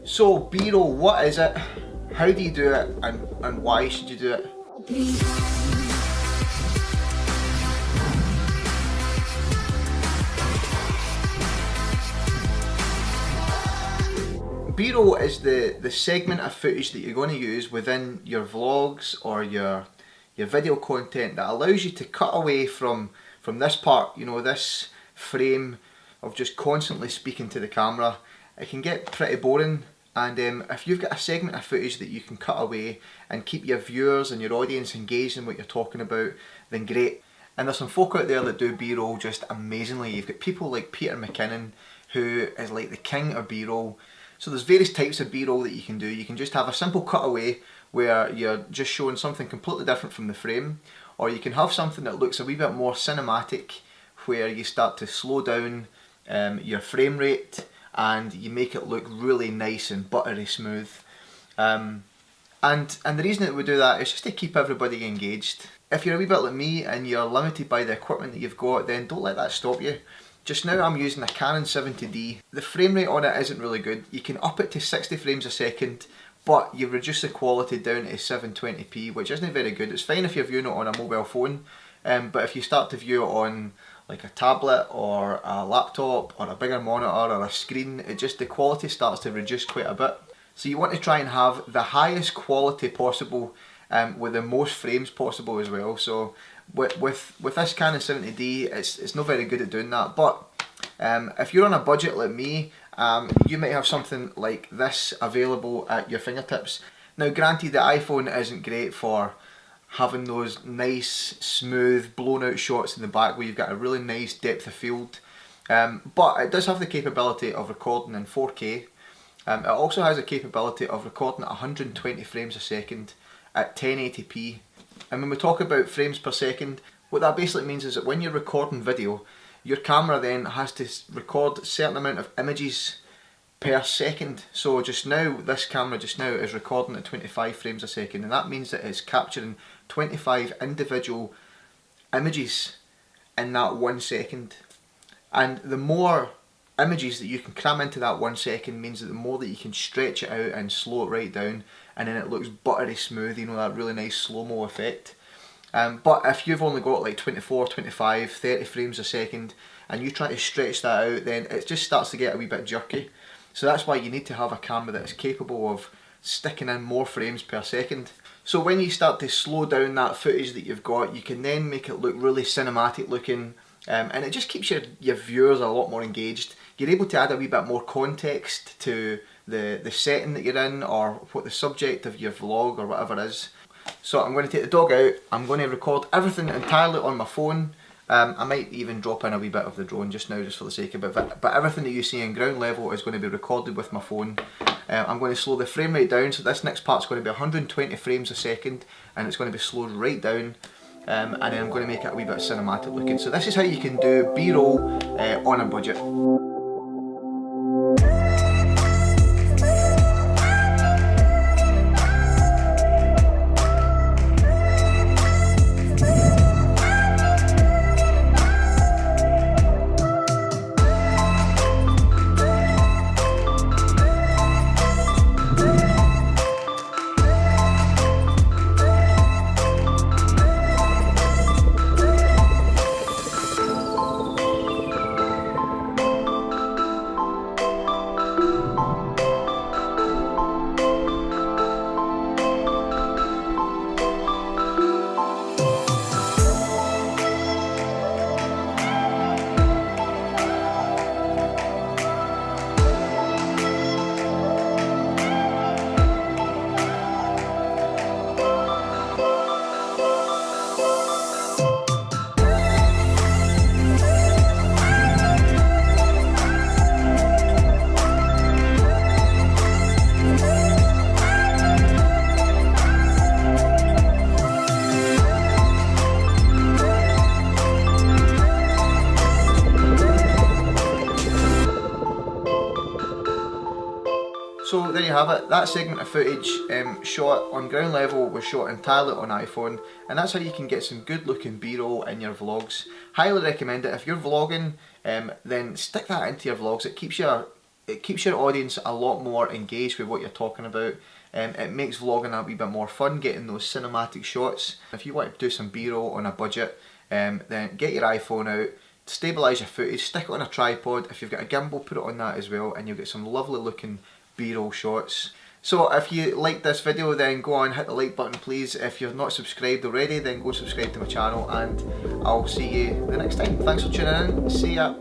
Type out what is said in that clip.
So B-roll, what is it? How do you do it, and why should you do it? B-roll is the segment of footage that you're going to use within your vlogs or your video content that allows you to cut away from this part, you know, this frame of just constantly speaking to the camera. It can get pretty boring, and if you've got a segment of footage that you can cut away and keep your viewers and your audience engaged in what you're talking about, then great. And there's some folk out there that do B-roll just amazingly. You've got people like Peter McKinnon, who is like the king of B-roll. So there's various types of B-roll that you can do. You can just have a simple cutaway where you're just showing something completely different from the frame, or you can have something that looks a wee bit more cinematic, where you start to slow down your frame rate and you make it look really nice and buttery smooth. And the reason that we do that is just to keep everybody engaged. If you're a wee bit like me and you're limited by the equipment that you've got, then don't let that stop you. Just now I'm using a Canon 70D. The frame rate on it isn't really good. You can up it to 60 frames a second, but you reduce the quality down to 720p, which isn't very good. It's fine if you're viewing it on a mobile phone, but if you start to view it on like a tablet or a laptop or a bigger monitor or a screen, the quality starts to reduce quite a bit. So you want to try and have the highest quality possible with the most frames possible as well. So with this Canon 70D, it's not very good at doing that, but if you're on a budget like me, you might have something like this available at your fingertips. Now granted, the iPhone isn't great for having those nice, smooth, blown out shots in the back where you've got a really nice depth of field, but it does have the capability of recording in 4K. It also has the capability of recording at 120 frames a second at 1080p. And when we talk about frames per second, what that basically means is that when you're recording video, your camera then has to record a certain amount of images per second. So just now, this camera just now is recording at 25 frames a second, and that means that it's capturing 25 individual images in that 1 second. And the more images that you can cram into that 1 second means that the more that you can stretch it out and slow it right down, and then it looks buttery smooth, you know, that really nice slow-mo effect. But if you've only got like 24, 25, 30 frames a second and you try to stretch that out, then it just starts to get a wee bit jerky. So that's why you need to have a camera that is capable of sticking in more frames per second. So when you start to slow down that footage that you've got, you can then make it look really cinematic looking, and it just keeps your viewers a lot more engaged. You're able to add a wee bit more context to the setting that you're in, or what the subject of your vlog or whatever is. So I'm going to take the dog out, I'm going to record everything entirely on my phone. I might even drop in a wee bit of the drone just now, just for the sake of it, but everything that you see in ground level is going to be recorded with my phone. I'm going to slow the frame rate down, so this next part's going to be 120 frames a second, and it's going to be slowed right down, and then I'm going to make it a wee bit cinematic looking. So this is how you can do B-roll on a budget. So there you have it. That segment of footage shot on ground level was shot entirely on iPhone, and that's how you can get some good looking B-roll in your vlogs. Highly recommend it. If you're vlogging, then stick that into your vlogs. It keeps your it keeps your audience a lot more engaged with what you're talking about. It makes vlogging a wee bit more fun, getting those cinematic shots. If you want to do some B-roll on a budget, then get your iPhone out, stabilise your footage, stick it on a tripod. If you've got a gimbal, put it on that as well, and you'll get some lovely looking B-roll shots. So if you liked this video, then go on, hit the like button please. If you're not subscribed already, then go subscribe to my channel, and I'll see you the next time. Thanks for tuning in. See ya.